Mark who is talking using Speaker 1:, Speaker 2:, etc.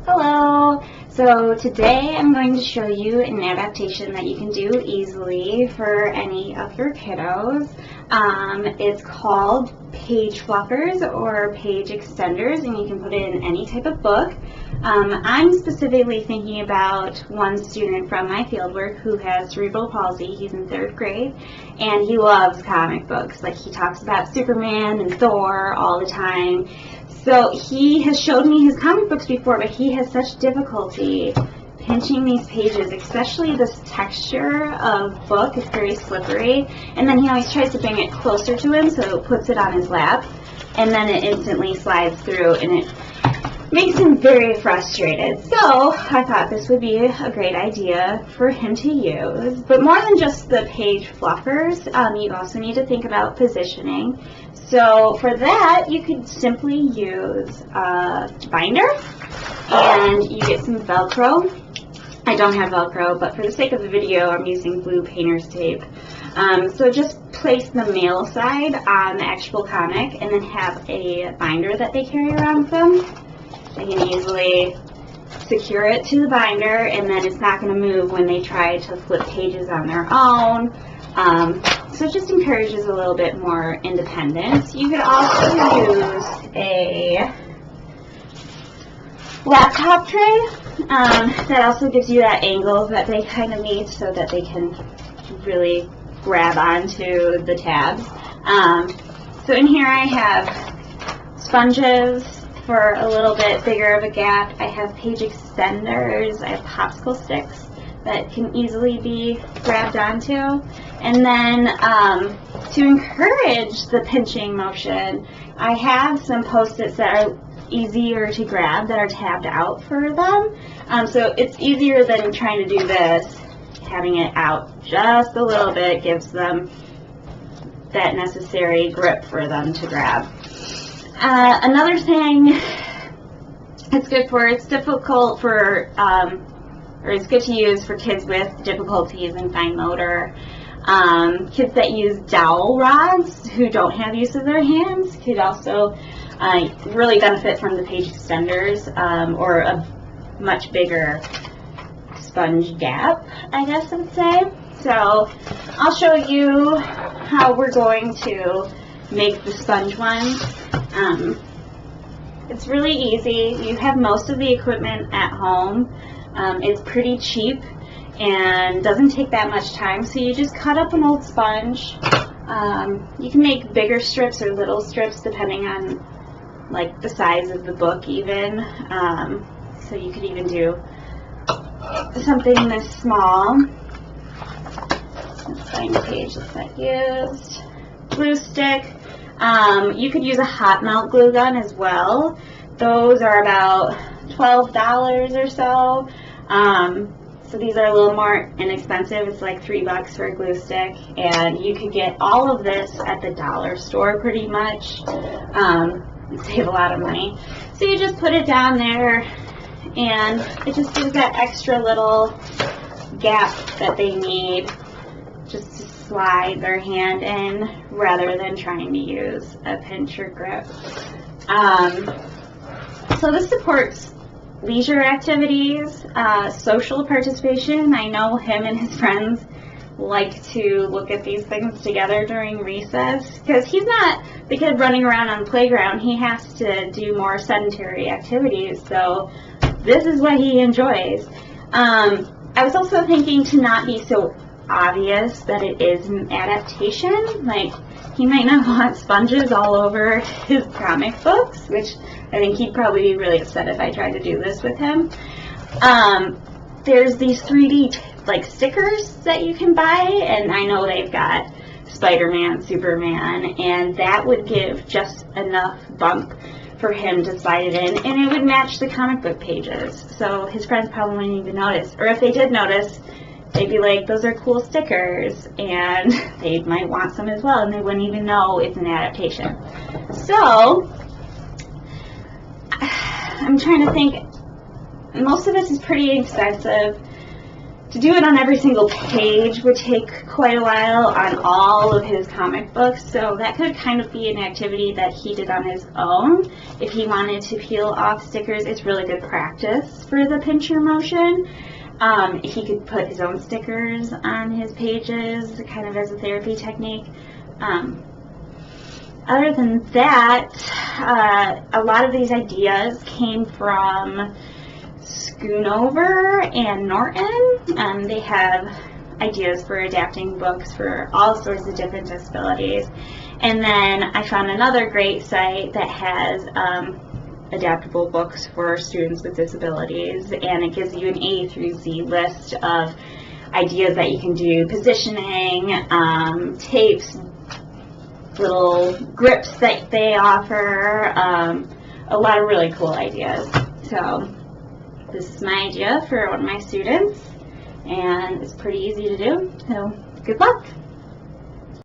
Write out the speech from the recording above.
Speaker 1: Hello! So today I'm going to show you an adaptation that you can do easily for any of your kiddos. It's called page fluffers or page extenders, and you can put it in any type of book. I'm specifically thinking about one student from my fieldwork who has cerebral palsy. He's in 3rd grade and he loves comic books. Like, he talks about Superman and Thor all the time. So he has showed me his comic books before, but he has such difficulty pinching these pages, especially this texture of book is very slippery. And then he always tries to bring it closer to him, so it puts it on his lap, and then it instantly slides through, and it makes him very frustrated. So I thought this would be a great idea for him to use. But more than just the page fluffers, you also need to think about positioning. So for that, you could simply use a binder, and you get some Velcro. I don't have Velcro, but for the sake of the video, I'm using blue painter's tape. So just place the mail side on the actual comic, and then have a binder that they carry around with them. They can easily secure it to the binder, and then it's not going to move when they try to flip pages on their own. So it just encourages a little bit more independence. You could also use a laptop tray. That also gives you that angle that they kind of need so that they can really grab onto the tabs. So in here I have sponges for a little bit bigger of a gap. I have page extenders. I have popsicle sticks that can easily be grabbed onto. And then to encourage the pinching motion, I have some Post-its that are easier to grab that are tabbed out for them. So it's easier than trying to do this. Having it out just a little bit gives them that necessary grip for them to grab. Another thing it's good for, it's difficult for, or it's good to use for kids with difficulties in fine motor. Kids that use dowel rods who don't have use of their hands could also really benefit from the page extenders, or a much bigger sponge gap, I guess I would say. So I'll show you how we're going to make the sponge ones. It's really easy. You have most of the equipment at home. It's pretty cheap and doesn't take that much time. So you just cut up an old sponge. You can make bigger strips or little strips depending on like the size of the book even. So you could even do something this small. Let's find the page that I used. Glue stick. You could use a hot melt glue gun as well. Those are about $12 or so. So these are a little more inexpensive. It's like $3 for a glue stick, and you could get all of this at the dollar store pretty much. Save a lot of money. So you just put it down there, and it just gives that extra little gap that they need just to slide their hand in rather than trying to use a pinch or grip. So this supports leisure activities, social participation. I know him and his friends like to look at these things together during recess because he's not the kid running around on the playground. He has to do more sedentary activities, so this is what he enjoys. I was also thinking to not be so obvious that it is an adaptation. Like, he might not want sponges all over his comic books, which I think he'd probably be really upset if I tried to do this with him. There's these 3D like stickers that you can buy, and I know they've got Spider-Man, Superman, and that would give just enough bump for him to slide it in, and it would match the comic book pages. So his friends probably wouldn't even notice, or if they did notice, they'd be like, those are cool stickers, and they might want some as well, and they wouldn't even know it's an adaptation. So I'm trying to think, most of this is pretty expensive. To do it on every single page would take quite a while on all of his comic books, so that could kind of be an activity that he did on his own. If he wanted to peel off stickers, it's really good practice for the pincher motion. He could put his own stickers on his pages, kind of as a therapy technique. Other than that, a lot of these ideas came from Schoonover and Norton. They have ideas for adapting books for all sorts of different disabilities. And then I found another great site that has adaptable books for students with disabilities, and it gives you an A through Z list of ideas that you can do: positioning, tapes, little grips that they offer, a lot of really cool ideas. So this is my idea for one of my students, and it's pretty easy to do, so good luck!